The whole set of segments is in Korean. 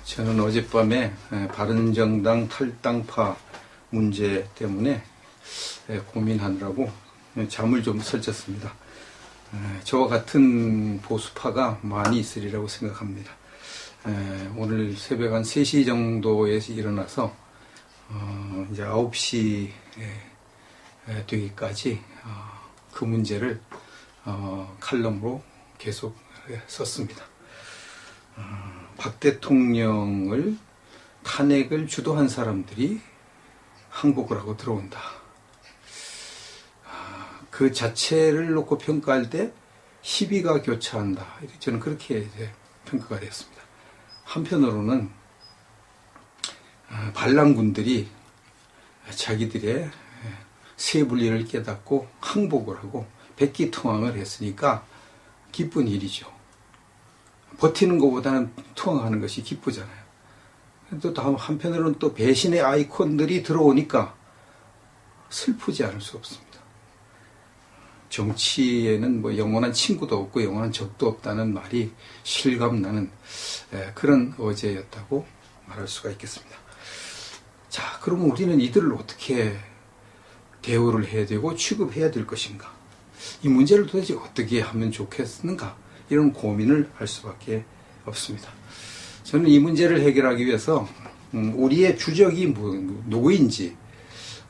저는 어젯밤에 바른정당 탈당파 문제 때문에 고민하느라고 잠을 좀 설쳤습니다. 저와 같은 보수파가 많이 있으리라고 생각합니다. 오늘 새벽 한 3시 정도에 일어나서 이제 9시 되기까지 그 문제를 칼럼으로 계속 썼습니다. 박 대통령을 탄핵을 주도한 사람들이 항복을 하고 들어온다. 그 자체를 놓고 평가할 때 시비가 교차한다. 저는 그렇게 이제 평가가 됐습니다. 한편으로는 반란군들이 자기들의 세불리를 깨닫고 항복을 하고 백기투항을 했으니까 기쁜 일이죠. 버티는 것보다는 투항하는 것이 기쁘잖아요. 또 한편으로는 또 배신의 아이콘들이 들어오니까 슬프지 않을 수 없습니다. 정치에는 뭐 영원한 친구도 없고 영원한 적도 없다는 말이 실감나는 그런 어제였다고 말할 수가 있겠습니다. 자, 그러면 우리는 이들을 어떻게 대우를 해야 되고 취급해야 될 것인가? 이 문제를 도대체 어떻게 하면 좋겠는가? 이런 고민을 할 수밖에 없습니다. 저는 이 문제를 해결하기 위해서 우리의 주적이 누구인지,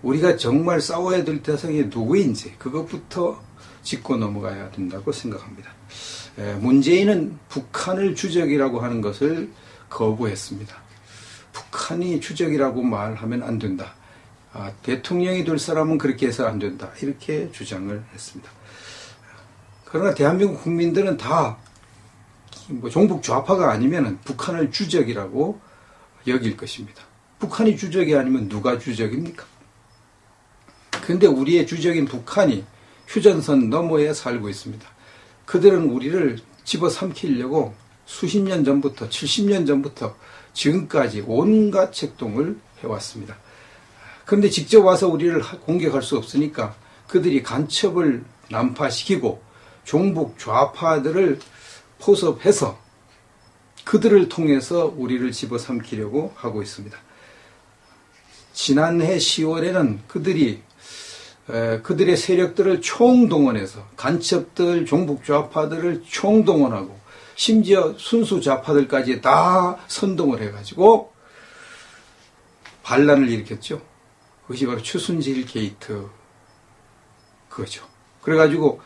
우리가 정말 싸워야 될 대상이 누구인지 그것부터 짚고 넘어가야 된다고 생각합니다. 문재인은 북한을 주적이라고 하는 것을 거부했습니다. 북한이 주적이라고 말하면 안 된다. 대통령이 될 사람은 그렇게 해서 안 된다. 이렇게 주장을 했습니다. 그러나 대한민국 국민들은 다 종북 좌파가 아니면 북한을 주적이라고 여길 것입니다. 북한이 주적이 아니면 누가 주적입니까? 그런데 우리의 주적인 북한이 휴전선 너머에 살고 있습니다. 그들은 우리를 집어삼키려고 수십 년 전부터 70년 전부터 지금까지 온갖 책동을 해왔습니다. 그런데 직접 와서 우리를 공격할 수 없으니까 그들이 간첩을 난파시키고 종북 좌파들을 포섭해서 그들을 통해서 우리를 집어삼키려고 하고 있습니다. 지난해 10월에는 그들의 세력들을 총동원해서 간첩들, 종북 좌파들을 총동원하고 심지어 순수 좌파들까지 다 선동을 해가지고 반란을 일으켰죠. 그것이 바로 추순실 게이트 그거죠. 그래가지고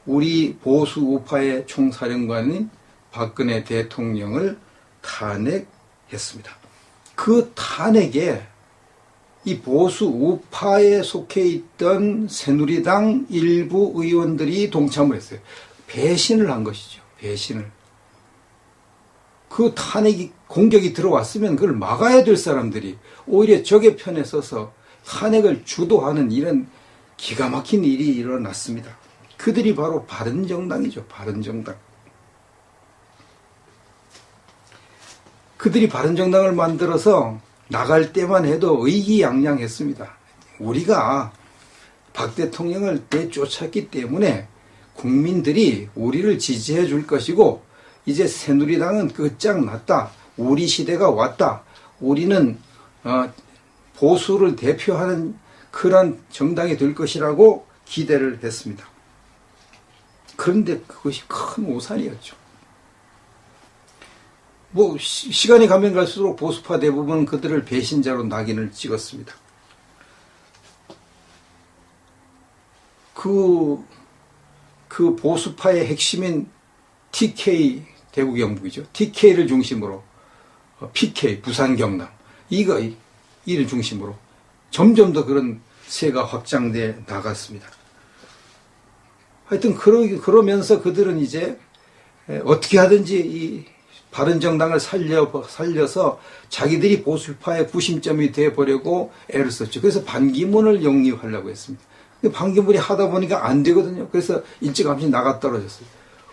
우리 보수 우파의 총사령관인 박근혜 대통령을 탄핵했습니다. 그 탄핵에 이 보수 우파에 속해 있던 새누리당 일부 의원들이 동참을 했어요. 배신을 한 것이죠. 배신을. 그 탄핵이 공격이 들어왔으면 그걸 막아야 될 사람들이 오히려 적의 편에 서서 탄핵을 주도하는 이런 기가 막힌 일이 일어났습니다. 그들이 바로 바른정당이죠. 바른정당. 그들이 바른정당을 만들어서 나갈 때만 해도 의기양양했습니다. 우리가 박 대통령을 내쫓았기 때문에 국민들이 우리를 지지해 줄 것이고 이제 새누리당은 끝장났다. 우리 시대가 왔다. 우리는 보수를 대표하는 그런 정당이 될 것이라고 기대를 했습니다. 그런데 그것이 큰 오산이었죠. 시간이 가면 갈수록 보수파 대부분은 그들을 배신자로 낙인을 찍었습니다. 그 보수파의 핵심인 TK 대구 경북이죠. TK를 중심으로 PK 부산 경남 이를 중심으로 점점 더 그런 세가 확장돼 나갔습니다. 하여튼 그러면서 그들은 이제 어떻게 하든지 이 바른정당을 살려서 자기들이 보수파의 구심점이 돼보려고 애를 썼죠. 그래서 반기문을 영입하려고 했습니다. 반기문이 하다 보니까 안 되거든요. 그래서 일찌감치 나가 떨어졌어요.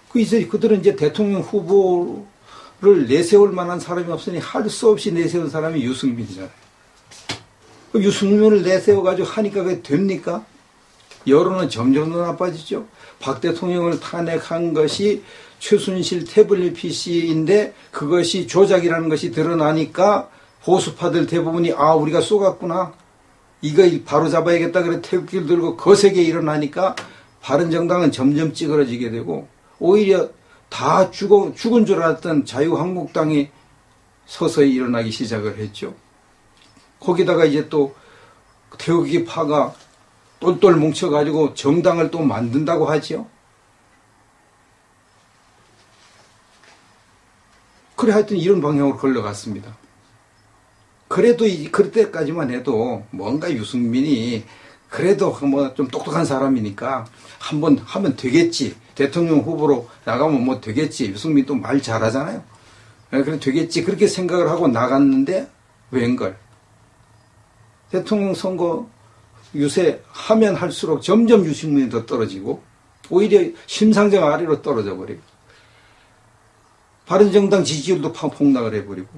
그들은 이제 대통령 후보를 내세울 만한 사람이 없으니 할 수 없이 내세운 사람이 유승민이잖아요. 유승민을 내세워가지고 하니까 그게 됩니까? 여론은 점점 더 나빠지죠. 박 대통령을 탄핵한 것이 최순실 태블릿 PC인데 그것이 조작이라는 것이 드러나니까 보수파들 대부분이 우리가 쏘갔구나. 이거 바로 잡아야겠다. 그래 태극기를 들고 거세게 일어나니까 바른정당은 점점 찌그러지게 되고 오히려 다 죽은 줄 알았던 자유한국당이 서서히 일어나기 시작을 했죠. 거기다가 이제 또 태극기 파가 똘똘 뭉쳐가지고 정당을 또 만든다고 하지요. 그래 하여튼 이런 방향으로 걸러갔습니다. 그래도 그때까지만 해도 뭔가 유승민이 그래도 뭐 좀 똑똑한 사람이니까 한번 하면 되겠지. 대통령 후보로 나가면 뭐 되겠지. 유승민 또 말 잘하잖아요. 그래 되겠지. 그렇게 생각을 하고 나갔는데 웬걸. 대통령 선거 유세 하면 할수록 점점 유승민이 더 떨어지고 오히려 심상정 아래로 떨어져 버리고 바른정당 지지율도 폭락을 해버리고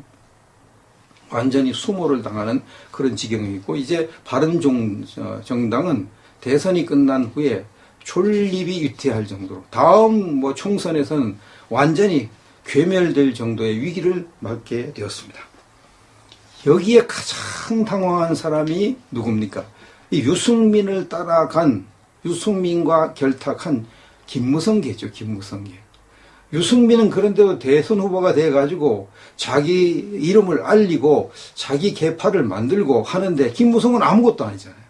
완전히 수모를 당하는 그런 지경이 있고 이제 바른정당은 대선이 끝난 후에 존립이 위태할 정도로 다음 뭐 총선에서는 완전히 괴멸될 정도의 위기를 맞게 되었습니다. 여기에 가장 당황한 사람이 누굽니까? 이 유승민을 따라간 유승민과 결탁한 김무성계죠. 김무성계. 유승민은 그런데도 대선 후보가 돼가지고 자기 이름을 알리고 자기 계파를 만들고 하는데 김무성은 아무것도 아니잖아요.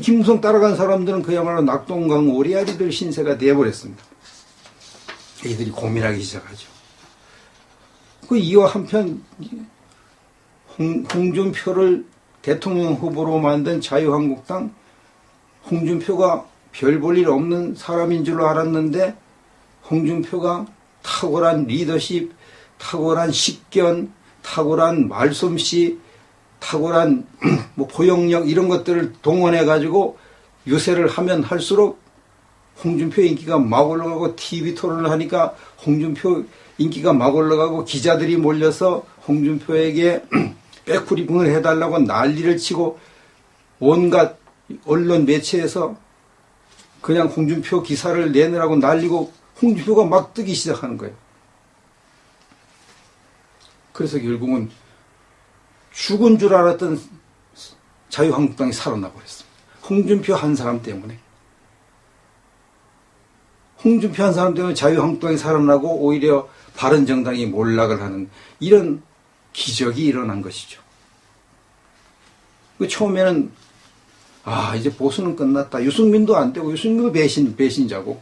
김무성 따라간 사람들은 그야말로 낙동강 오리알이들 신세가 되어버렸습니다. 이들이 고민하기 시작하죠. 이와 한편 홍준표를 대통령 후보로 만든 자유한국당 홍준표가 별 볼 일 없는 사람인 줄로 알았는데 홍준표가 탁월한 리더십, 탁월한 식견, 탁월한 말솜씨, 탁월한 뭐 포용력 이런 것들을 동원해 가지고 유세를 하면 할수록 홍준표 인기가 막 올라가고 TV 토론을 하니까 홍준표 인기가 막 올라가고 기자들이 몰려서 홍준표에게 백브리핑을 해달라고 난리를 치고 온갖 언론 매체에서 그냥 홍준표 기사를 내느라고 날리고 홍준표가 막 뜨기 시작하는 거예요. 그래서 결국은 죽은 줄 알았던 자유한국당이 살아나 버렸습니다. 홍준표 한 사람 때문에. 홍준표 한 사람 때문에 자유한국당이 살아나고 오히려 바른정당이 몰락을 하는 이런 기적이 일어난 것이죠. 처음에는 이제 보수는 끝났다. 유승민도 안 되고 유승민도 배신자고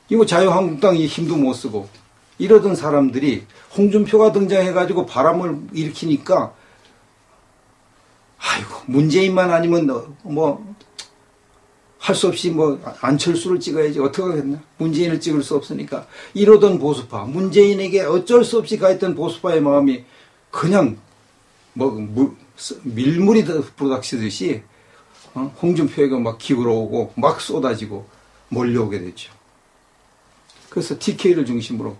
이거 자유한국당이 힘도 못 쓰고 이러던 사람들이 홍준표가 등장해가지고 바람을 일으키니까 문재인만 아니면 뭐 할 수 없이 뭐 안철수를 찍어야지 어떻게 하겠나. 문재인을 찍을 수 없으니까 이러던 보수파 문재인에게 어쩔 수 없이 가했던 보수파의 마음이 그냥 뭐 밀물이 부닥치듯이 홍준표에게 막 기울어오고 막 쏟아지고 몰려오게 됐죠. 그래서 TK를 중심으로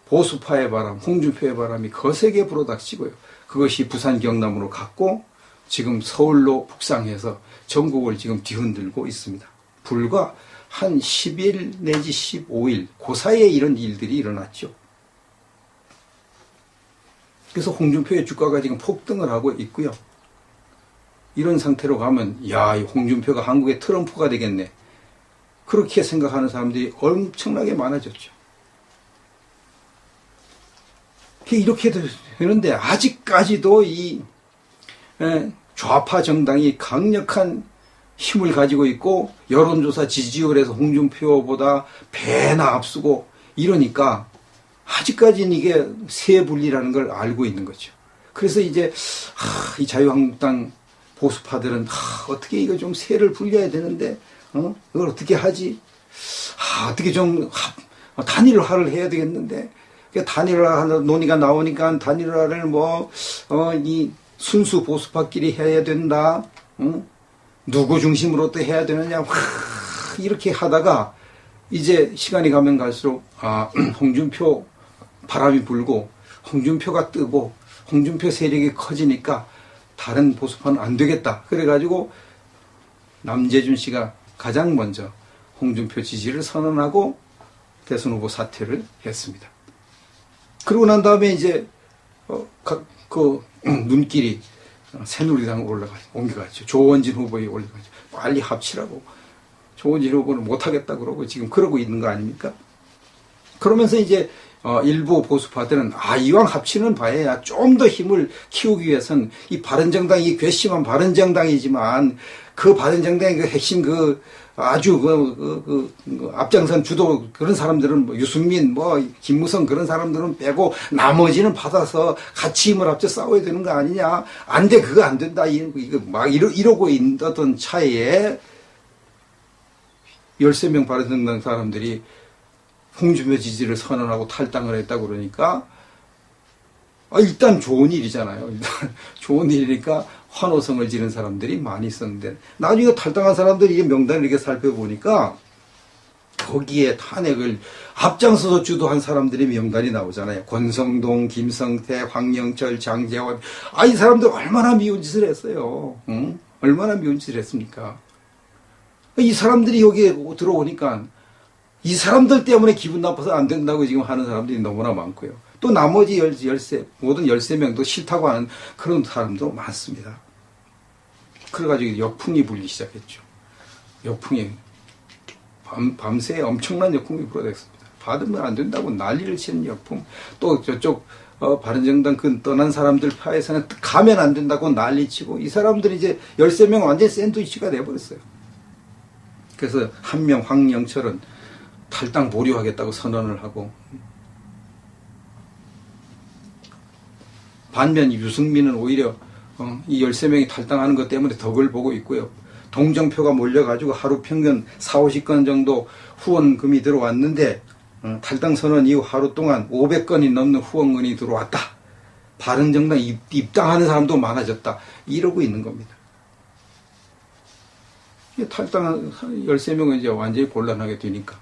보수파의 바람, 홍준표의 바람이 거세게 불어닥치고요. 그것이 부산 경남으로 갔고 지금 서울로 북상해서 전국을 지금 뒤흔들고 있습니다. 불과 한 10일 내지 15일 그 사이에 이런 일들이 일어났죠. 그래서 홍준표의 주가가 지금 폭등을 하고 있고요. 이런 상태로 가면 이 홍준표가 한국의 트럼프가 되겠네. 그렇게 생각하는 사람들이 엄청나게 많아졌죠. 이렇게 되는데 아직까지도 이 좌파 정당이 강력한 힘을 가지고 있고 여론조사 지지율에서 홍준표보다 배나 앞서고 이러니까 아직까지는 이게 세 분리라는 걸 알고 있는 거죠. 그래서 이제 이 자유한국당 보수파들은 어떻게 이거 좀 세를 불려야 되는데 이걸 어떻게 하지? 어떻게 좀 단일화를 해야 되겠는데 단일화 논의가 나오니까 단일화를 이 순수 보수파끼리 해야 된다. 누구 중심으로 또 해야 되느냐. 이렇게 하다가 이제 시간이 가면 갈수록 홍준표 바람이 불고 홍준표가 뜨고 홍준표 세력이 커지니까 다른 보수파는 안 되겠다. 그래가지고 남재준 씨가 가장 먼저 홍준표 지지를 선언하고 대선 후보 사퇴를 했습니다. 그러고 난 다음에 이제 눈길이 새누리당으로 옮겨갔죠. 조원진 후보에 올라가죠. 빨리 합치라고. 조원진 후보는 못하겠다 그러고 지금 그러고 있는 거 아닙니까? 그러면서 이제 일부 보수파들은 이왕 합치는 바에야 좀 더 힘을 키우기 위해서는 이 바른정당이 괘씸한 바른정당이지만 그 바른정당의 그 핵심 아주 앞장선 주도 그런 사람들은 유승민 김무성 그런 사람들은 빼고 나머지는 받아서 같이 힘을 합쳐 싸워야 되는 거 아니냐. 안 돼, 그거 안 된다. 이거 막 이러고 있던 차에 13명 바른정당 사람들이 홍준표 지지를 선언하고 탈당을 했다고 그러니까 일단 좋은 일이잖아요. 일단 좋은 일이니까 환호성을 지는 사람들이 많이 있었는데 나중에 탈당한 사람들이 명단을 이렇게 살펴보니까 거기에 탄핵을 앞장서서 주도한 사람들의 명단이 나오잖아요. 권성동, 김성태, 황영철, 장제원. 이 사람들 얼마나 미운 짓을 했어요. 응? 얼마나 미운 짓을 했습니까? 이 사람들이 여기에 들어오니까 이 사람들 때문에 기분 나빠서 안 된다고 지금 하는 사람들이 너무나 많고요. 또 나머지 모든 13명도 싫다고 하는 그런 사람도 많습니다. 그래가지고 역풍이 불기 시작했죠. 역풍이 밤새 엄청난 역풍이 불어댔습니다. 받으면 안 된다고 난리를 치는 역풍. 또 저쪽 바른정당 떠난 사람들 파에서는 가면 안 된다고 난리치고 이 사람들이 이제 13명 완전히 샌드위치가 돼버렸어요. 그래서 한 명 황영철은 탈당 보류하겠다고 선언을 하고 반면 유승민은 오히려 이 13명이 탈당하는 것 때문에 덕을 보고 있고요. 동정표가 몰려가지고 하루 평균 40-50건 정도 후원금이 들어왔는데 탈당 선언 이후 하루 동안 500건이 넘는 후원금이 들어왔다. 바른정당 입당하는 사람도 많아졌다. 이러고 있는 겁니다. 탈당한 13명은 이제 완전히 곤란하게 되니까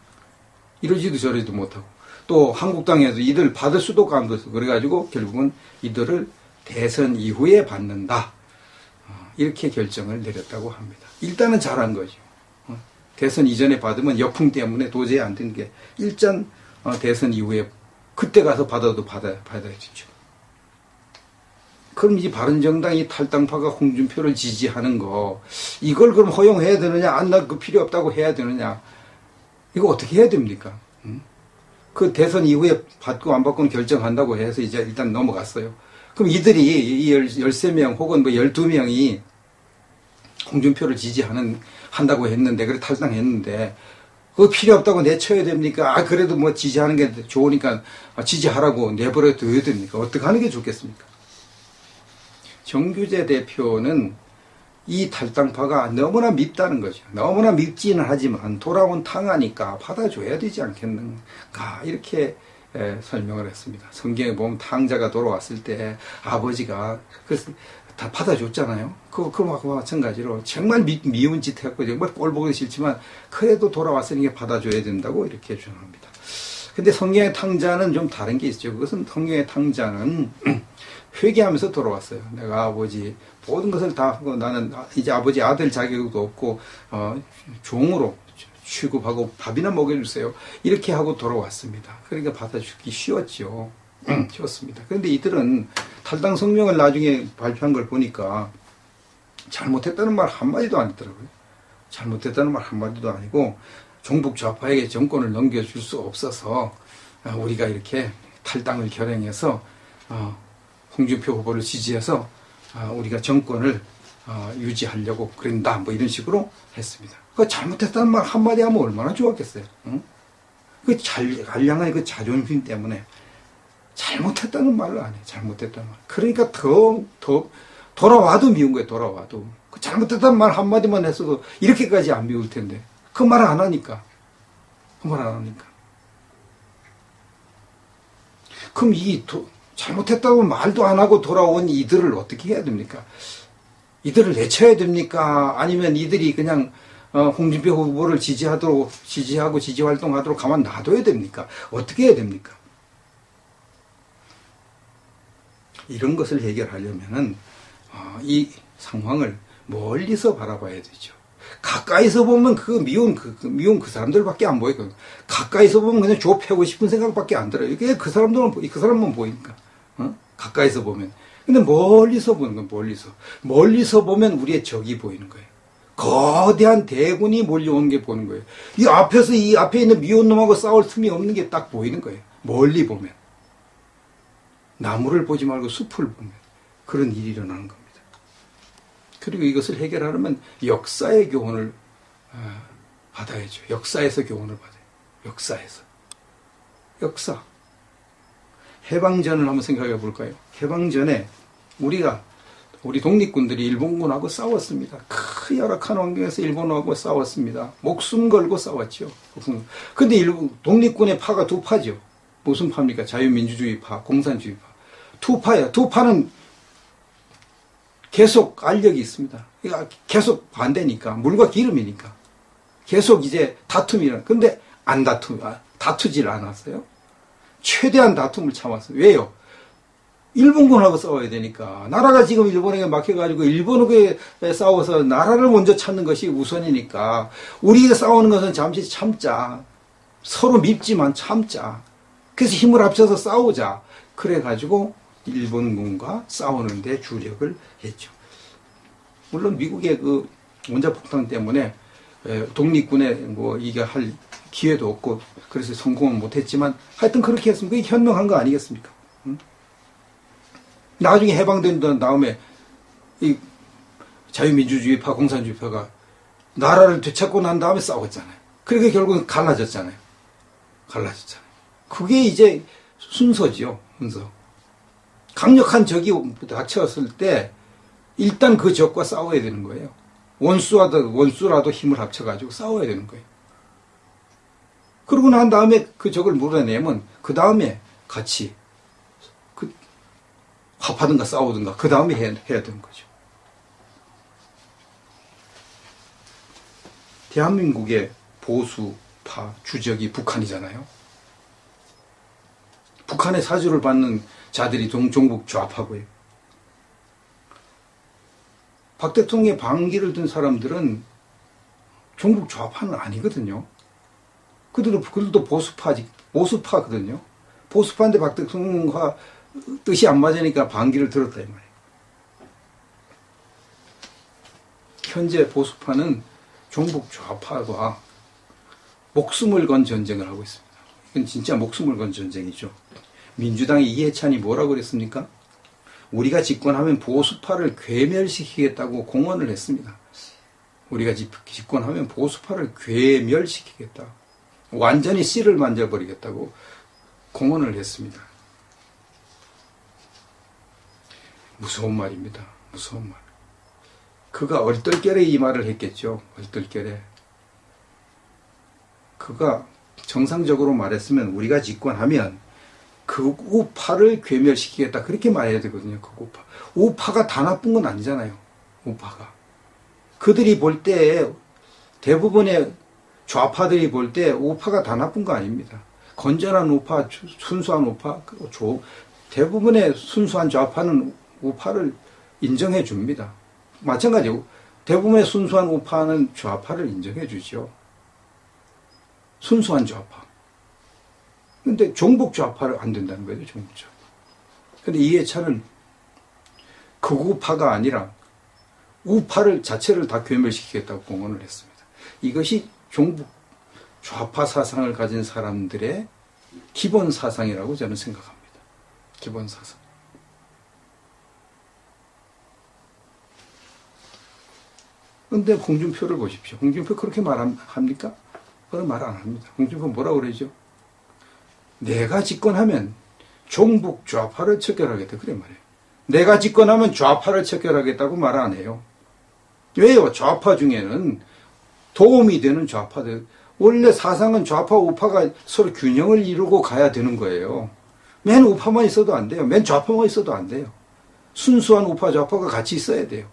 이러지도 저러지도 못하고 또 한국당에서 이들 받을 수도 없고 안 없어. 그래가지고 결국은 이들을 대선 이후에 받는다. 이렇게 결정을 내렸다고 합니다. 일단은 잘한 거죠. 대선 이전에 받으면 역풍 때문에 도저히 안 된 게 일단 대선 이후에 그때 가서 받아도 받아야죠. 그럼 이제 바른정당이 탈당파가 홍준표를 지지하는 거 이걸 그럼 허용해야 되느냐 안 나 그 필요 없다고 해야 되느냐 이거 어떻게 해야 됩니까? 그 대선 이후에 받고 안 받고는 결정한다고 해서 이제 일단 넘어갔어요. 그럼 이들이 이 13명 혹은 12명이 홍준표를 한다고 했는데, 그래 탈당했는데, 그거 필요 없다고 내쳐야 됩니까? 그래도 지지하는 게 좋으니까 지지하라고 내버려 둬야 됩니까? 어떻게 하는 게 좋겠습니까? 정규재 대표는 이 탈당파가 너무나 밉다는 거죠. 너무나 밉지는 하지만 돌아온 탕하니까 받아줘야 되지 않겠는가 이렇게 설명을 했습니다. 성경에 보면 탕자가 돌아왔을 때 아버지가 다 받아줬잖아요. 그거 마찬가지로 정말 미운 짓 했고 정말 꼴 보기 싫지만 그래도 돌아왔으니까 받아줘야 된다고 이렇게 주장합니다. 근데 성경의 탕자는 좀 다른 게 있죠. 그것은 성경의 탕자는 회개하면서 돌아왔어요. 내가 아버지 모든 것을 다 하고 나는 이제 아버지 아들 자격도 없고 종으로 취급하고 밥이나 먹여주세요. 이렇게 하고 돌아왔습니다. 그러니까 받아주기 쉬웠죠. 쉬웠습니다. 그런데 이들은 탈당 성명을 나중에 발표한 걸 보니까 잘못했다는 말 한마디도 안 했더라고요. 잘못했다는 말 한마디도 아니고 종북 좌파에게 정권을 넘겨줄 수 없어서 우리가 이렇게 탈당을 결행해서 홍준표 후보를 지지해서 우리가 정권을 유지하려고 그런다 이런 식으로 했습니다. 그 잘못했다는 말 한마디 하면 얼마나 좋았겠어요. 응? 그 알량한 그 자존심 때문에 잘못했다는 말을 안 해. 잘못했다는 말. 그러니까 더 돌아와도 미운 거예요. 돌아와도 그 잘못했다는 말 한마디만 했어도 이렇게까지 안 미울 텐데 그 말 안 하니까 그럼 잘못했다고 말도 안 하고 돌아온 이들을 어떻게 해야 됩니까? 이들을 내쳐야 됩니까? 아니면 이들이 그냥 홍준표 후보를 지지하고 지지활동하도록 가만 놔둬야 됩니까? 어떻게 해야 됩니까? 이런 것을 해결하려면은 이 상황을 멀리서 바라봐야 되죠. 가까이서 보면 미운 그 사람들밖에 안 보이거든요. 가까이서 보면 그냥 좁혀고 싶은 생각밖에 안 들어요. 이게 그 사람만 보이니까. 가까이서 보면. 근데 멀리서 보는 건 멀리서 보면 우리의 적이 보이는 거예요. 거대한 대군이 몰려오는 게 보이는 거예요. 이 앞에 있는 미운 놈하고 싸울 틈이 없는 게 딱 보이는 거예요. 멀리 보면. 나무를 보지 말고 숲을 보면. 그런 일이 일어나는 겁니다. 그리고 이것을 해결하려면 역사의 교훈을 받아야죠. 역사에서 교훈을 받아요. 역사. 해방전을 한번 생각해 볼까요? 해방전에 우리 독립군들이 일본군하고 싸웠습니다. 그 열악한 환경에서 일본하고 싸웠습니다. 목숨 걸고 싸웠죠. 근데 독립군의 파가 두 파죠. 무슨 파입니까? 자유민주주의파, 공산주의파. 두 파예요. 두 파는 계속 알력이 있습니다. 계속 반대니까. 물과 기름이니까. 계속 이제 다툼이라. 근데 다투질 않았어요. 최대한 다툼을 참았어요. 왜요? 일본군하고 싸워야 되니까. 나라가 지금 일본에게 막혀가지고 일본에게 싸워서 나라를 먼저 찾는 것이 우선이니까. 우리가 싸우는 것은 잠시 참자. 서로 밉지만 참자. 그래서 힘을 합쳐서 싸우자. 그래가지고 일본군과 싸우는데 주력을 했죠. 물론 미국의 그 원자폭탄 때문에 독립군에 이게 할 기회도 없고 그래서 성공은 못했지만 하여튼 그렇게 했으면 그게 현명한 거 아니겠습니까? 나중에 해방된 다음에 이 자유민주주의파, 공산주의파가 나라를 되찾고 난 다음에 싸웠잖아요. 그러니까 결국은 갈라졌잖아요. 그게 이제 순서지요. 순서. 강력한 적이 닥쳤을 때 일단 그 적과 싸워야 되는 거예요. 원수라도 힘을 합쳐가지고 싸워야 되는 거예요. 그러고 난 다음에 그 적을 물어내면 그 다음에 같이 합하든가 싸우든가 그 다음에 해야 되는 거죠. 대한민국의 보수파 주적이 북한이잖아요. 북한의 사주를 받는 자들이 종북 좌파고요. 박 대통령의 반기를 든 사람들은 종북 좌파는 아니거든요. 그들도 보수파거든요. 보수파인데 박 대통령과 뜻이 안 맞으니까 반기를 들었다 이 말이에요. 현재 보수파는 종북 좌파와 목숨을 건 전쟁을 하고 있습니다. 이건 진짜 목숨을 건 전쟁이죠. 민주당의 이해찬이 뭐라고 그랬습니까? 우리가 집권하면 보수파를 괴멸시키겠다고 공언을 했습니다. 우리가 집권하면 보수파를 괴멸시키겠다. 완전히 씨를 만져버리겠다고 공언을 했습니다. 무서운 말입니다. 무서운 말. 그가 얼떨결에 이 말을 했겠죠. 얼떨결에. 그가 정상적으로 말했으면 우리가 집권하면 그 우파를 괴멸시키겠다. 그렇게 말해야 되거든요. 그 우파. 우파가 다 나쁜 건 아니잖아요. 우파가. 그들이 볼 때 대부분의 좌파들이 볼 때 우파가 다 나쁜 거 아닙니다. 건전한 우파, 순수한 우파, 대부분의 순수한 좌파는 우파를 인정해 줍니다. 마찬가지로 대부분의 순수한 우파는 좌파를 인정해 주죠. 순수한 좌파. 근데 종북 좌파를 안 된다는 거예요. 종북 좌파. 근데 이해찬은 극우파가 아니라 우파를 자체를 다 괴멸시키겠다고 공언을 했습니다. 이것이 종북 좌파 사상을 가진 사람들의 기본 사상이라고 저는 생각합니다. 기본 사상. 근데 홍준표를 보십시오. 홍준표 그렇게 말합니까? 그런 말 안 합니다. 홍준표 뭐라고 그러죠? 내가 집권하면 종북 좌파를 척결하겠다. 그래 말이에요. 내가 집권하면 좌파를 척결하겠다고 말 안 해요. 왜요? 좌파 중에는 도움이 되는 좌파들. 원래 사상은 좌파, 우파가 서로 균형을 이루고 가야 되는 거예요. 맨 우파만 있어도 안 돼요. 맨 좌파만 있어도 안 돼요. 순수한 우파, 좌파가 같이 있어야 돼요.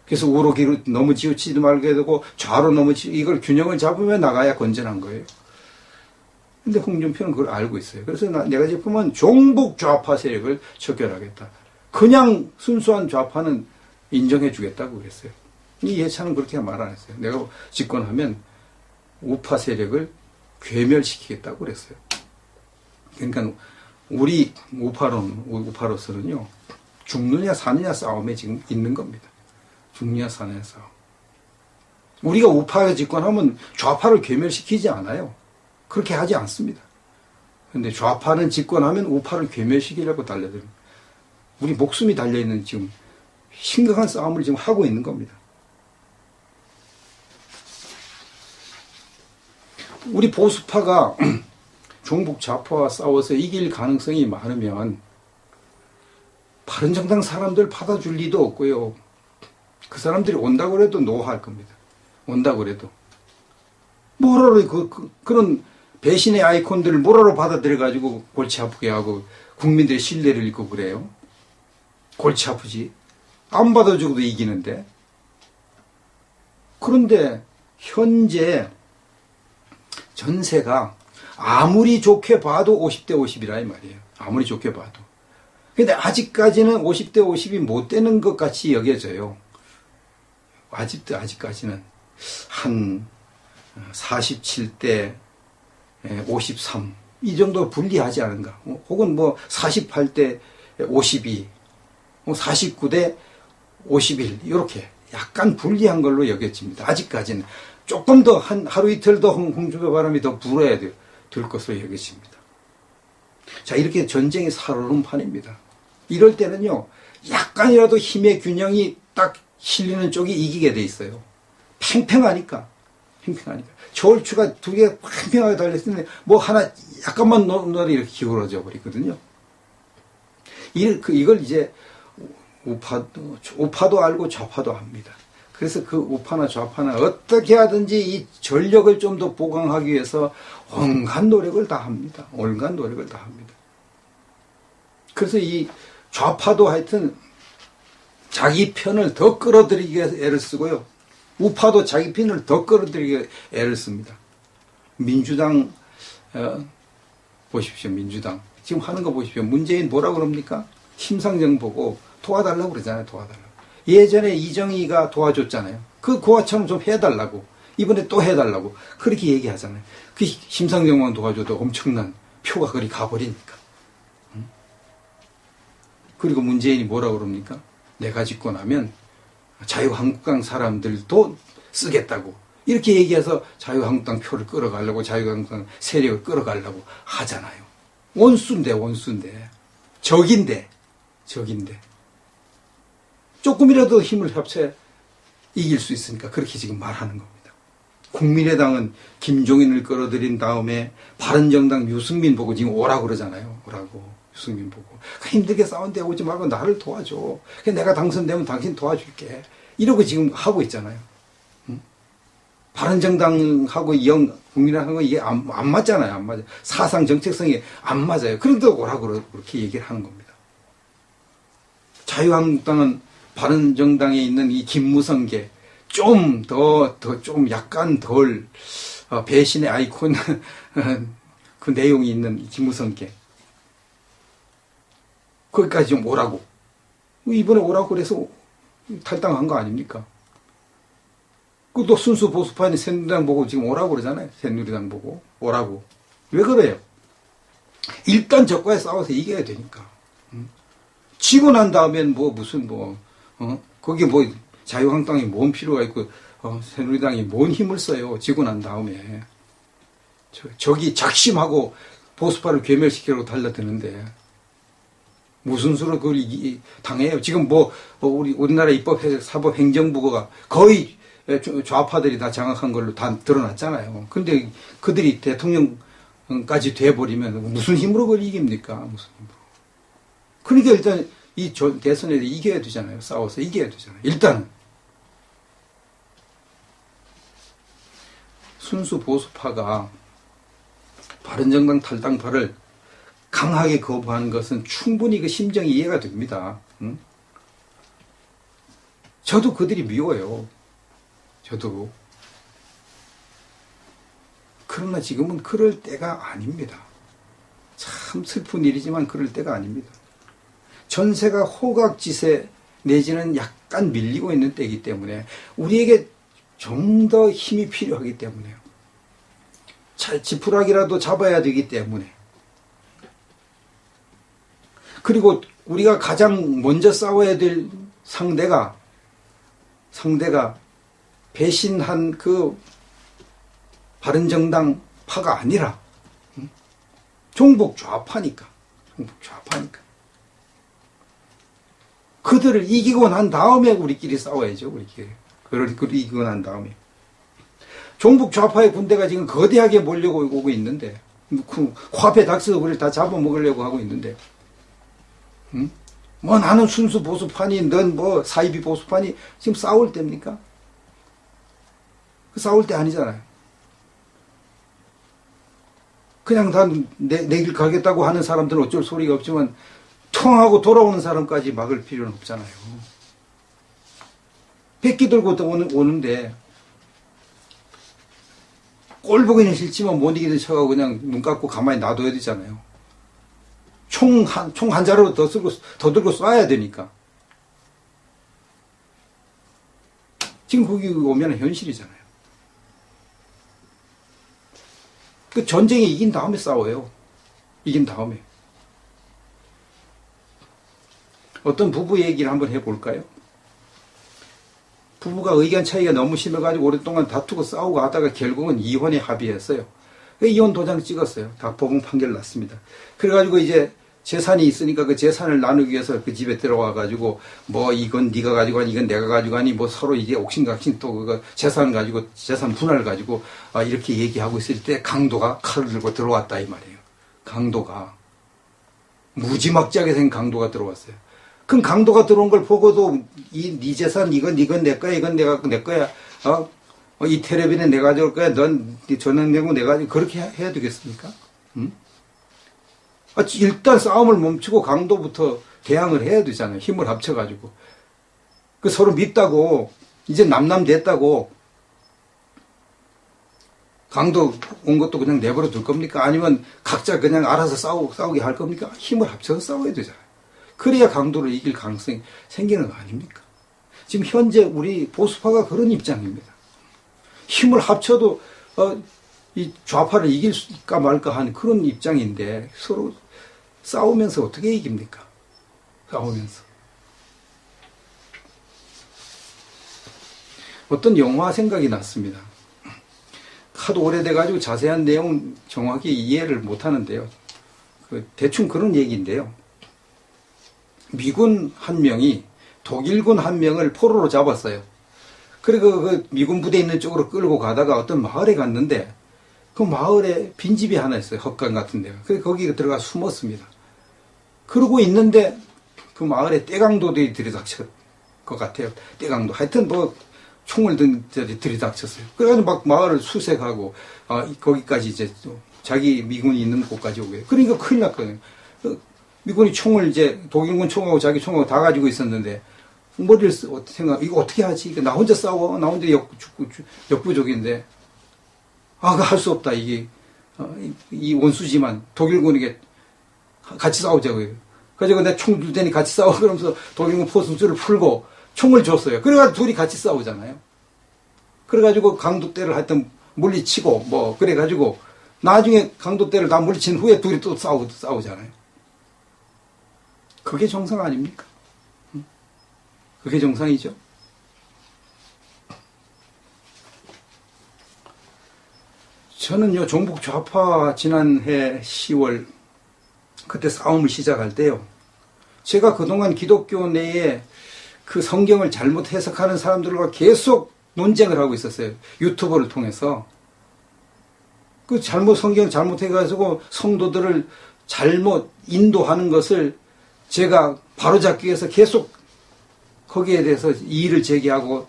그래서 우로 너무 지우치지 말게 되고 좌로 너무 이걸 균형을 잡으면 나가야 건전한 거예요. 근데 홍준표는 그걸 알고 있어요. 그래서 내가 집권하면 종북 좌파 세력을 척결하겠다. 그냥 순수한 좌파는 인정해 주겠다고 그랬어요. 이 예찬은 그렇게 말 안 했어요. 내가 집권하면 우파 세력을 괴멸시키겠다고 그랬어요. 그러니까 우리 우파로서는요, 죽느냐 사느냐 싸움에 지금 있는 겁니다. 죽느냐 사느냐 싸움. 우리가 우파가 집권하면 좌파를 괴멸시키지 않아요. 그렇게 하지 않습니다. 그런데 좌파는 집권하면 우파를 괴멸시키려고 달려듭니다. 우리 목숨이 달려있는 지금 심각한 싸움을 지금 하고 있는 겁니다. 우리 보수파가 종북 좌파와 싸워서 이길 가능성이 많으면 바른정당 사람들 받아줄 리도 없고요. 그 사람들이 온다고 해도 노할 겁니다. 온다고 해도. 뭐라로 그런 배신의 아이콘들을 뭐라로 받아들여가지고 골치 아프게 하고 국민들의 신뢰를 잃고 그래요. 골치 아프지. 안 받아주고도 이기는데. 그런데 현재 전세가 아무리 좋게 봐도 50대 50이라 이 말이에요. 아무리 좋게 봐도. 근데 아직까지는 50대 50이 못 되는 것 같이 여겨져요. 아직까지는 한 47대 53 이 정도 불리하지 않은가. 혹은 뭐 48대 52, 49대 51 이렇게 약간 불리한 걸로 여겨집니다. 아직까지는. 조금 더 하루 이틀 더 홍수배 바람이 더 불어야 될 것으로 여겨집니다. 자, 이렇게 전쟁이 살얼음 판입니다. 이럴 때는요, 약간이라도 힘의 균형이 딱 실리는 쪽이 이기게 돼 있어요. 팽팽하니까. 저울추가 두 개 팽팽하게 달렸을 때, 뭐 하나 약간만 놓아도 이렇게 기울어져 버리거든요. 이걸 이제 우파도 알고 좌파도 압니다. 그래서 그 우파나 좌파나 어떻게 하든지 이 전력을 좀 더 보강하기 위해서 온갖 노력을 다 합니다. 온갖 노력을 다 합니다. 그래서 이 좌파도 하여튼 자기 편을 더 끌어들이기 위해서 애를 쓰고요. 우파도 자기 편을 더 끌어들이기 위해서 애를 씁니다. 민주당 보십시오. 민주당 지금 하는 거 보십시오. 문재인 뭐라고 그럽니까? 심상정 보고 도와달라고 그러잖아요. 도와달라고. 예전에 이정희가 도와줬잖아요. 그거처럼 좀 해달라고. 이번에 또 해달라고. 그렇게 얘기하잖아요. 그 심상정만 도와줘도 엄청난 표가 그리 가버리니까. 그리고 문재인이 뭐라고 그럽니까? 내가 집권하면 자유한국당 사람들도 쓰겠다고. 이렇게 얘기해서 자유한국당 표를 끌어가려고, 자유한국당 세력을 끌어가려고 하잖아요. 원수인데. 적인데. 조금이라도 힘을 합쳐 이길 수 있으니까 그렇게 지금 말하는 겁니다. 국민의당은 김종인을 끌어들인 다음에 바른정당 유승민 보고 지금 오라고 그러잖아요. 오라고. 유승민 보고. 힘들게 싸운데 오지 말고 나를 도와줘. 내가 당선되면 당신 도와줄게. 이러고 지금 하고 있잖아요. 응? 바른정당하고 국민의당하고 이게 안 맞잖아요. 안 맞아요. 사상 정책성이 안 맞아요. 그런데도 오라고 그렇게 얘기를 하는 겁니다. 자유한국당은 바른정당에 있는 이 김무성계 좀 약간 덜 배신의 아이콘 그 내용이 있는 김무성계 거기까지 좀 오라고. 이번에 오라고 그래서 탈당한 거 아닙니까? 또 순수 보수파인 새누리당 보고 지금 오라고 그러잖아요. 새누리당 보고 오라고. 왜 그래요? 일단 적과에 싸워서 이겨야 되니까. 지고 난 다음엔 거기 자유한국당이 뭔 필요가 있고, 새누리당이 뭔 힘을 써요. 지고 난 다음에. 저기 작심하고 보수파를 괴멸시키려고 달려드는데, 무슨 수로 그걸 당해요. 지금 우리나라 입법사법행정부가 거의 좌파들이 다 장악한 걸로 다 드러났잖아요. 근데 그들이 대통령까지 돼버리면 무슨 힘으로 그걸 이깁니까? 무슨 힘으로. 그러니까 일단 이 대선에서 이겨야 되잖아요. 싸워서 이겨야 되잖아요. 일단은. 순수 보수파가 바른정당 탈당파를 강하게 거부하는 것은 충분히 그 심정이 이해가 됩니다. 응? 저도 그들이 미워요. 저도. 그러나 지금은 그럴 때가 아닙니다. 참 슬픈 일이지만 그럴 때가 아닙니다. 전세가 호각지세 내지는 약간 밀리고 있는 때이기 때문에 우리에게 좀 더 힘이 필요하기 때문에요. 지푸라기라도 잡아야 되기 때문에. 그리고 우리가 가장 먼저 싸워야 될 상대가 배신한 그 바른정당 파가 아니라 종북 좌파니까. 그들을 이기고 난 다음에 우리끼리 싸워야죠. 우리끼리. 그걸 이기고 난 다음에. 종북 좌파의 군대가 지금 거대하게 몰려고 오고 있는데, 화폐 닥쳐서 우리를 다 잡아먹으려고 하고 있는데, 뭐 나는 순수 보수파니, 넌 뭐 사이비 보수파니, 지금 싸울 때입니까? 싸울 때 아니잖아요. 그냥 다 내 길 가겠다고 하는 사람들은 어쩔 소리가 없지만, 통하고 돌아오는 사람까지 막을 필요는 없잖아요. 백기 들고 오는데, 꼴 보기는 싫지만 못 이기는 척하고 그냥 눈 감고 가만히 놔둬야 되잖아요. 총 한 자루 더 들고 쏴야 되니까. 지금 거기 오면 현실이잖아요. 그 전쟁에 이긴 다음에 싸워요. 이긴 다음에. 어떤 부부 얘기를 한번 해볼까요? 부부가 의견 차이가 너무 심해가지고 오랫동안 다투고 싸우고 하다가 결국은 이혼에 합의했어요. 이혼 도장 찍었어요. 다 법원 판결 났습니다. 그래가지고 이제 재산이 있으니까 그 재산을 나누기 위해서 그 집에 들어와가지고 뭐 이건 네가 가지고 가니 이건 내가 가지고 가니 뭐 서로 이제 옥신각신 또 그 재산 가지고 재산 분할 가지고 이렇게 얘기하고 있을 때 강도가 칼을 들고 들어왔다 이 말이에요. 강도가 무지막지하게 생긴 강도가 들어왔어요. 그럼 강도가 들어온 걸 보고도 네 재산 이건 내 거야 이건 내 거야 이 텔레비는 내가 가져올 거야 넌 전원 내고 내가 그렇게 해야 되겠습니까? 응? 일단 싸움을 멈추고 강도부터 대항을 해야 되잖아요. 힘을 합쳐가지고 그 서로 밉다고 이제 남남 됐다고 강도 온 것도 그냥 내버려 둘 겁니까? 아니면 각자 그냥 알아서 싸우게 할 겁니까? 힘을 합쳐서 싸워야 되잖아요. 그래야 강도를 이길 가능성이 생기는 거 아닙니까? 지금 현재 우리 보수파가 그런 입장입니다. 힘을 합쳐도 이 좌파를 이길까 말까 하는 그런 입장인데 서로 싸우면서 어떻게 이깁니까? 싸우면서. 어떤 영화 생각이 났습니다. 하도 오래돼가지고 자세한 내용 정확히 이해를 못하는데요. 대충 그런 얘기인데요. 미군 한 명이 독일군 한 명을 포로로 잡았어요. 그리고 그 미군 부대 있는 쪽으로 끌고 가다가 어떤 마을에 갔는데 그 마을에 빈집이 하나 있어요. 헛간 같은 데가. 그래서 거기 들어가 숨었습니다. 그러고 있는데 그 마을에 떼강도들이 들이닥칠 것 같아요. 떼강도. 하여튼 뭐 총을 들이닥쳤어요. 그래가지고 막 마을을 수색하고 거기까지 이제 자기 미군이 있는 곳까지 오게. 그러니까 큰일 났거든요. 미군이 총을 이제 독일군 총하고 자기 총하고 다 가지고 있었는데 머리를 생각 이거 어떻게 하지? 나 혼자 싸워. 나 혼자 역부족인데 할 수 없다. 이게 이 원수지만 독일군에게 같이 싸우자고요. 그래서 내가 총 줄 테니 같이 싸워. 그러면서 독일군 포승줄을 풀고 총을 줬어요. 그래가지고 둘이 같이 싸우잖아요. 그래가지고 강도떼를 하여튼 물리치고 뭐 그래가지고 나중에 강도떼를 다 물리친 후에 둘이 또 싸우잖아요. 그게 정상 아닙니까? 그게 정상이죠. 저는요, 종북 좌파 지난해 10월 그때 싸움을 시작할 때요. 제가 그동안 기독교 내에 그 성경을 잘못 해석하는 사람들과 계속 논쟁을 하고 있었어요. 유튜브를 통해서. 그 성경 잘못해가지고 성도들을 잘못 인도하는 것을 제가 바로잡기 위해서 계속 거기에 대해서 이의를 제기하고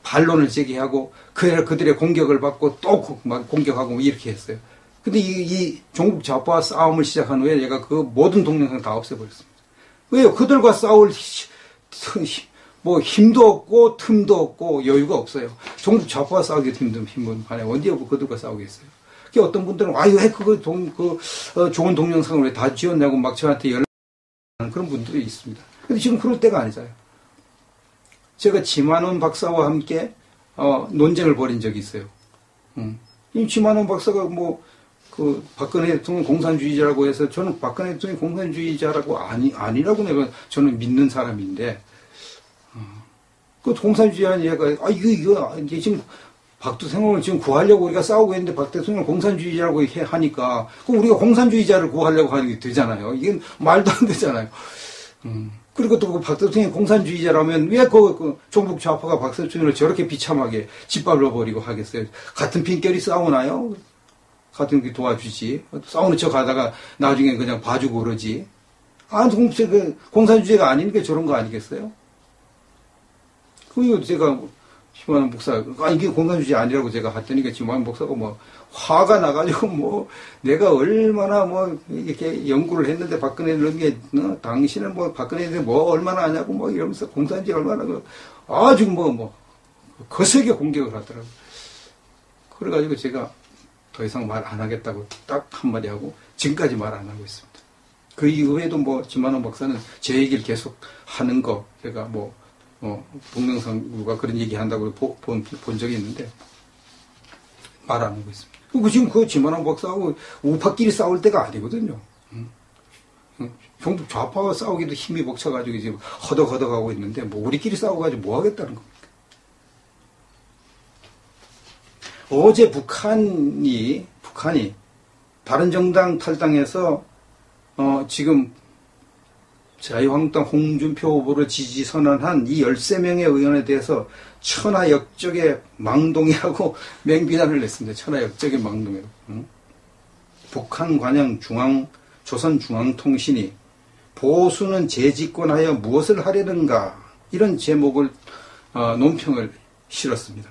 반론을 제기하고 그들의 공격을 받고 또 막 공격하고 이렇게 했어요. 근데 이 종북 좌파와 싸움을 시작한 후에 얘가 그 모든 동영상을 다 없애버렸습니다. 왜요? 그들과 싸울 뭐 힘도 없고 틈도 없고 여유가 없어요. 종북 좌파와 싸우기 힘든 힘은 반에 언제 그들과 싸우겠어요. 그 어떤 분들은 왜 그거 좋은 동영상을 왜 다 지웠냐고 막 저한테 연락하는 그런 분들이 있습니다. 근데 지금 그럴 때가 아니잖아요. 제가 지만원 박사와 함께 논쟁을 벌인 적이 있어요. 이 지만원 박사가 그 박근혜 대통령 공산주의자라고 해서 저는 박근혜 대통령 공산주의자라고 아니라고 내가 저는 믿는 사람인데 그 공산주의라는 얘가 이거 지금 박두생을 지금 구하려고 우리가 싸우고 있는데 박 대통령 공산주의자라고 하니까 그럼 우리가 공산주의자를 구하려고 하는 게 되잖아요. 이게 말도 안 되잖아요. 그리고 또 박 대통령이 공산주의자라면 왜 그 종북 좌파가 박 대통령을 저렇게 비참하게 짓밟아 버리고 하겠어요? 같은 핀결이 싸우나요? 같은 게 도와주지. 싸우는 척 하다가 나중에 그냥 봐주고 그러지. 공산주의가 아니니까 저런 거 아니겠어요? 그리고 제가 지만원 목사, 이게 공산주의 아니라고 제가 했더니 지만원 목사가 화가 나가지고 내가 얼마나 이렇게 연구를 했는데 박근혜를 게 당신은 박근혜한테 얼마나 하냐고 이러면서 공산주의 얼마나 아주 거세게 공격을 하더라고요. 그래가지고 제가 더 이상 말 안 하겠다고 딱 한마디 하고 지금까지 말 안 하고 있습니다. 그 이후에도 지만원 박사는 제 얘기를 계속 하는 거 제가 동명상구가 그런 얘기 한다고 본 적이 있는데 말 안 하고 있습니다. 그리고 지금 그 지만원 박사하고 우파끼리 싸울 때가 아니거든요. 종북 좌파와 싸우기도 힘이 벅차가지고 지금 허덕허덕하고 있는데 우리끼리 싸워가지고 뭐 하겠다는 겁니까? 어제 북한이 바른정당 탈당해서 지금 자유한국당 홍준표 후보를 지지 선언한 이 13명의 의원에 대해서 천하역적의 망동이라고 맹비난을 냈습니다. 천하역적의 망동이라고. 북한 관영 조선중앙통신이 보수는 재집권하여 무엇을 하려는가 이런 제목을 논평을 실었습니다.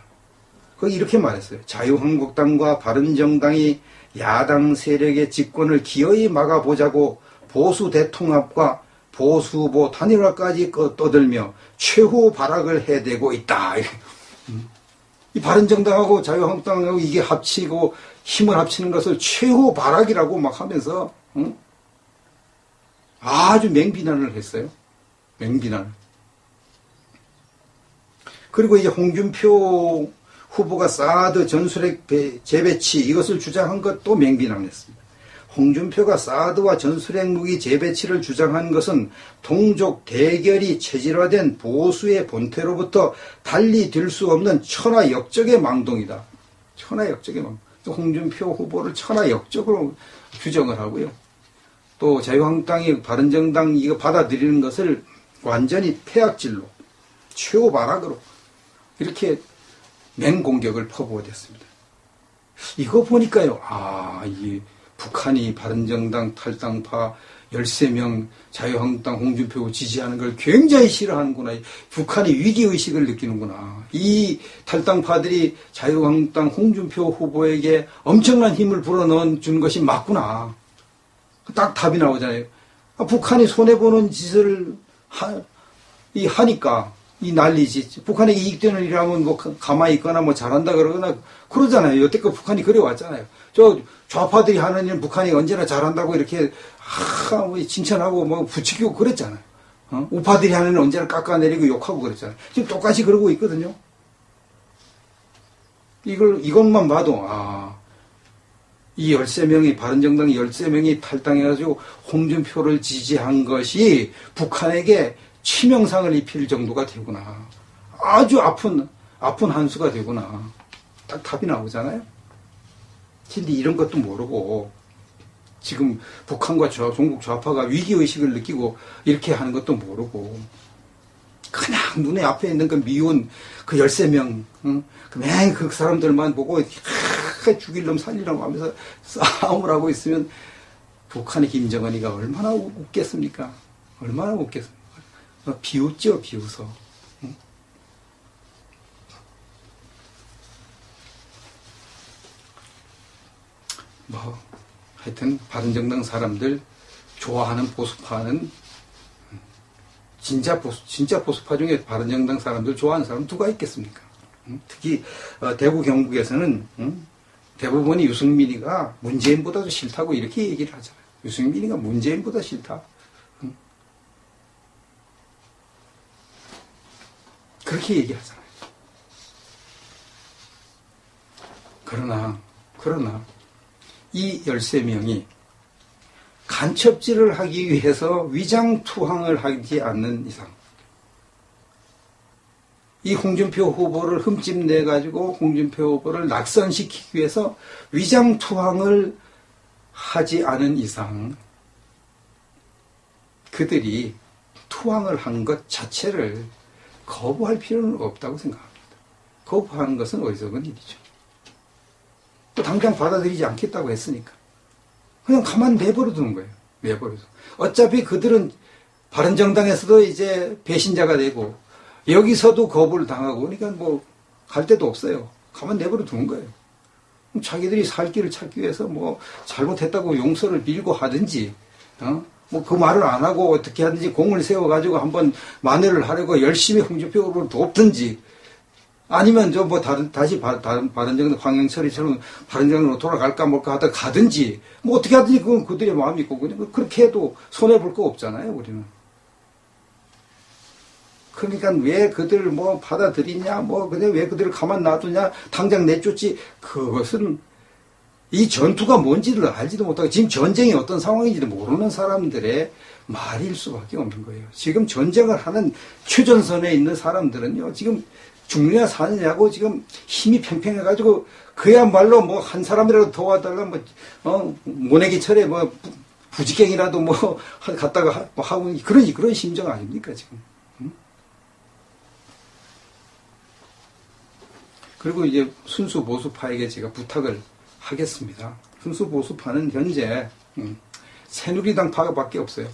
거기 이렇게 말했어요. 자유한국당과 바른정당이 야당 세력의 집권을 기어이 막아보자고 보수 대통합과 보수 후보 단일화까지 떠들며 최후 발악을 해대고 있다. 이 바른정당하고 자유한국당하고 이게 합치고 힘을 합치는 것을 최후 발악이라고 막 하면서 아주 맹비난을 했어요. 맹비난을. 그리고 이제 홍준표 후보가 사드 전술핵 재배치 이것을 주장한 것도 맹비난했습니다. 홍준표가 사드와 전술핵 무기 재배치를 주장한 것은 동족 대결이 체질화된 보수의 본태로부터 달리 될 수 없는 천하역적의 망동이다. 천하역적의 망동. 홍준표 후보를 천하역적으로 규정을 하고요. 또 자유한국당이 바른정당 이거 받아들이는 것을 완전히 폐악질로 최후 발악으로 이렇게 맹공격을 퍼부어댔습니다. 이거 보니까요. 이게 북한이 바른정당 탈당파 13명 자유한국당 홍준표 지지하는 걸 굉장히 싫어하는구나. 북한이 위기의식을 느끼는구나. 이 탈당파들이 자유한국당 홍준표 후보에게 엄청난 힘을 불어넣어 준 것이 맞구나. 딱 답이 나오잖아요. 북한이 손해보는 짓을 하니까 이 난리지. 북한에게 이익되는 일하면 가만히 있거나 잘한다 그러거나 그러잖아요. 여태껏 북한이 그래왔잖아요. 좌파들이 하는 일은 북한이 언제나 잘한다고 이렇게 칭찬하고 부추기고 그랬잖아요. 우파들이 하는 일은 언제나 깎아내리고 욕하고 그랬잖아요. 지금 똑같이 그러고 있거든요. 이것만 봐도 이 13명이 바른정당 13명이 탈당해가지고 홍준표를 지지한 것이 북한에게 치명상을 입힐 정도가 되구나. 아주 아픈 한수가 되구나. 딱 답이 나오잖아요. 근데 이런 것도 모르고 지금 북한과 종북 좌파가 위기의식을 느끼고 이렇게 하는 것도 모르고 그냥 눈에 앞에 있는 그 미운 그 13명 맨 그 사람들만 보고 죽일 놈 살릴 놈 하면서 싸움을 하고 있으면 북한의 김정은이가 얼마나 웃겠습니까? 얼마나 웃겠습니까? 비웃죠, 비웃어. 하여튼 바른정당 사람들 좋아하는 보수파는 진짜 보수파 중에 바른정당 사람들 좋아하는 사람 누가 있겠습니까? 특히 대구 경북에서는 대부분이 유승민이가 문재인보다도 싫다고 이렇게 얘기를 하잖아요. 유승민이가 문재인보다 싫다. 그렇게 얘기하잖아요. 그러나 이 13명이 간첩질을 하기 위해서 위장투항을 하지 않는 이상 이 홍준표 후보를 흠집내가지고 홍준표 후보를 낙선시키기 위해서 위장투항을 하지 않은 이상 그들이 투항을 한 것 자체를 거부할 필요는 없다고 생각합니다. 거부하는 것은 어리석은 일이죠. 또 당장 받아들이지 않겠다고 했으니까 그냥 가만 내버려 두는 거예요. 내버려 두. 어차피 그들은 바른정당에서도 이제 배신자가 되고 여기서도 거부를 당하고 그러니까 뭐 갈 데도 없어요. 가만 내버려 두는 거예요. 자기들이 살 길을 찾기 위해서 뭐 잘못했다고 용서를 빌고 하든지 뭐 그 말을 안 하고 어떻게 하든지 공을 세워가지고 한번 만회를 하려고 열심히 홍준표를 돕든지 아니면 저 뭐 다시 바른정당 황영철이처럼 바른정당으로 돌아갈까 뭘까 하다 가든지 뭐 어떻게 하든지 그건 그들의 마음이고 그냥 그렇게 해도 손해볼 거 없잖아요 우리는. 그러니까 왜 그들을 뭐 받아들이냐 뭐 그냥 왜 그들을 가만 놔두냐 당장 내쫓지 그것은 이 전투가 뭔지를 알지도 못하고 지금 전쟁이 어떤 상황인지도 모르는 사람들의 말일 수밖에 없는 거예요. 지금 전쟁을 하는 최전선에 있는 사람들은요 지금 죽느냐 사느냐고 지금 힘이 팽팽해가지고 그야말로 뭐 한 사람이라도 도와달라 뭐 모내기철에 뭐 부지깽이라도 뭐 갖다가 하고 그런 심정 아닙니까 지금. 그리고 이제 순수 보수파에게 제가 부탁을 하겠습니다. 순수 보수파는 현재 새누리당 파밖에 없어요.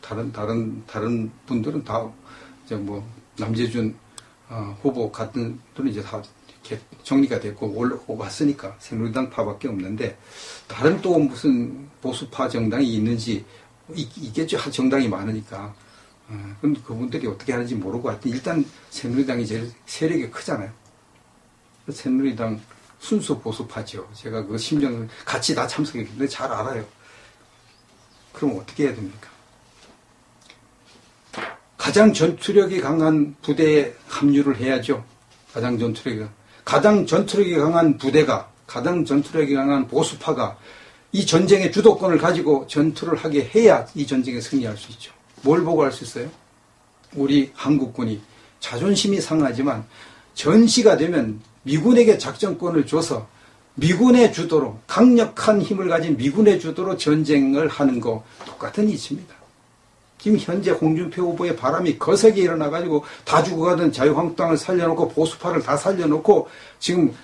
다른 분들은 다 이제 뭐 남재준 후보 같은 분은 이제 다 이렇게 정리가 됐고 올라오고 왔으니까 새누리당 파밖에 없는데 다른 또 무슨 보수파 정당이 있는지 있겠죠. 정당이 많으니까. 그럼 그분들이 어떻게 하는지 모르고 하여튼 일단 새누리당이 제일 세력이 크잖아요. 새누리당 순수 보수파죠. 제가 그 심정을 같이 다 참석했는데 잘 알아요. 그럼 어떻게 해야 됩니까? 가장 전투력이 강한 부대에 합류를 해야죠. 가장 전투력이 강한 부대가, 가장 전투력이 강한 보수파가 이 전쟁의 주도권을 가지고 전투를 하게 해야 이 전쟁에 승리할 수 있죠. 뭘 보고 할 수 있어요? 우리 한국군이 자존심이 상하지만 전시가 되면 미군에게 작전권을 줘서 미군의 주도로 강력한 힘을 가진 미군의 주도로 전쟁을 하는 거 똑같은 이치입니다. 지금 현재 홍준표 후보의 바람이 거세게 일어나가지고 다 죽어가던 자유한국당을 살려놓고 보수파를 다 살려놓고 지금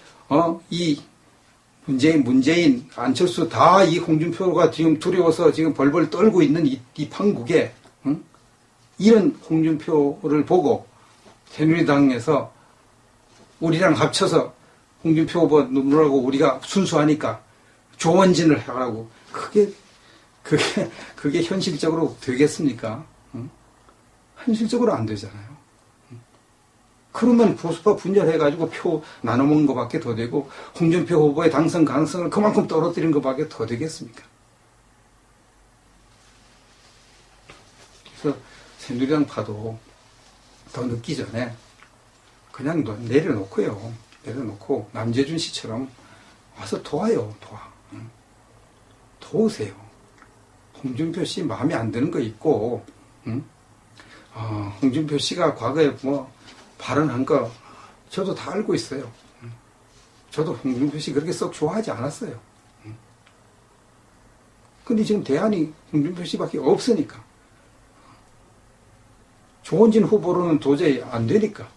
이 문재인, 안철수 다 이 홍준표가 지금 두려워서 지금 벌벌 떨고 있는 이 판국에 이런 홍준표를 보고 새누리당에서 우리랑 합쳐서 홍준표 후보 누르라고 우리가 순수하니까 조원진을 하라고 그게 현실적으로 되겠습니까? 현실적으로 안 되잖아요. 그러면 보수파 분열해가지고 표 나눠먹는 것밖에 더 되고 홍준표 후보의 당선 가능성을 그만큼 떨어뜨리는 것밖에 더 되겠습니까? 그래서 새누리당 파도 더 늦기 전에 그냥 내려놓고요. 내려놓고 남재준 씨처럼 와서 도와요. 도우세요. 홍준표 씨 마음에 안 드는 거 있고 홍준표 씨가 과거에 뭐 발언한 거 저도 다 알고 있어요. 저도 홍준표 씨 그렇게 썩 좋아하지 않았어요. 근데 지금 대안이 홍준표 씨밖에 없으니까 조원진 후보로는 도저히 안 되니까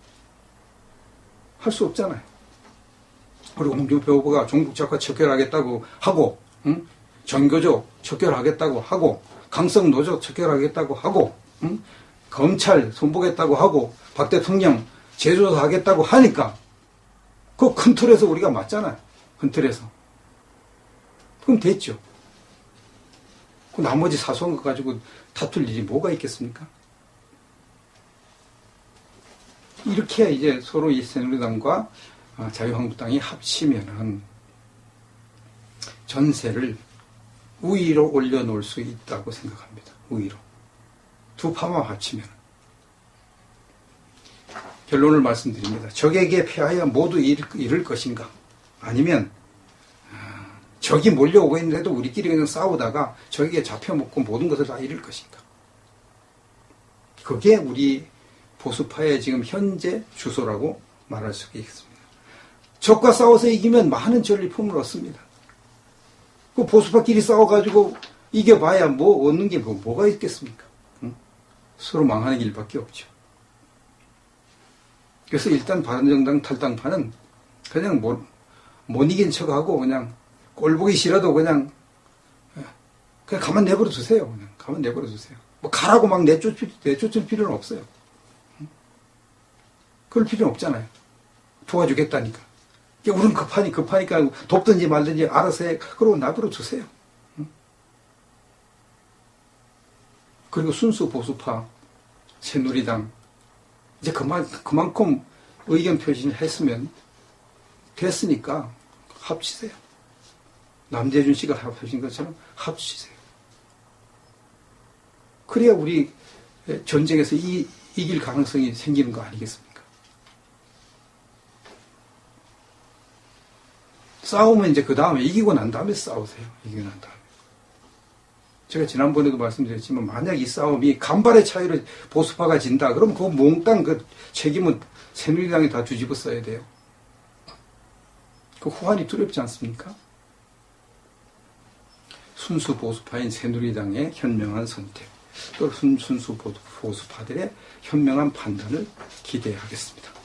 할 수 없잖아요. 그리고 홍준표 후보가 종북작과 척결하겠다고 하고 정교조 척결하겠다고 하고 강성노조 척결하겠다고 하고 검찰 손보겠다고 하고 박 대통령 재조사하겠다고 하니까 그 큰 틀에서 우리가 맞잖아요. 큰 틀에서. 그럼 됐죠. 그 나머지 사소한 거 가지고 다툴 일이 뭐가 있겠습니까? 이렇게 이제 서로 이 새누리당과 자유한국당이 합치면은 전세를 우위로 올려놓을 수 있다고 생각합니다. 우위로. 두 파만 합치면. 결론을 말씀드립니다. 적에게 패하여 모두 잃을 것인가? 아니면 적이 몰려오고 있는데도 우리끼리 그냥 싸우다가 적에게 잡혀먹고 모든 것을 다 잃을 것인가? 그게 우리 보수파의 지금 현재 주소라고 말할 수 있겠습니다. 적과 싸워서 이기면 많은 전리품을 얻습니다. 그 보수파끼리 싸워가지고 이겨봐야 뭐 얻는 게 뭐가 있겠습니까? 응? 서로 망하는 길밖에 없죠. 그래서 일단 바른정당 탈당파는 그냥 못 이긴 척하고 그냥 꼴보기 싫어도 그냥 가만 내버려 두세요. 그냥 가만 내버려 두세요. 뭐 가라고 막 내쫓을 필요는 없어요. 그럴 필요는 없잖아요. 도와주겠다니까. 우린 급하니까 돕든지 말든지 알아서 해. 그러고 놔버려 두세요. 그리고 순수 보수파 새누리당 이제 그만큼 의견 표시를 했으면 됐으니까 합치세요. 남재준 씨가 합친 것처럼 합치세요. 그래야 우리 전쟁에서 이길 가능성이 생기는 거 아니겠습니까? 싸우면 이제 그 다음에 이기고 난 다음에 싸우세요. 이기고 난 다음에. 제가 지난번에도 말씀드렸지만 만약 이 싸움이 간발의 차이로 보수파가 진다. 그럼 그 몽땅 그 책임은 새누리당이 다 뒤집어 써야 돼요. 그 후환이 두렵지 않습니까? 순수 보수파인 새누리당의 현명한 선택, 또 순수 보수파들의 현명한 판단을 기대하겠습니다.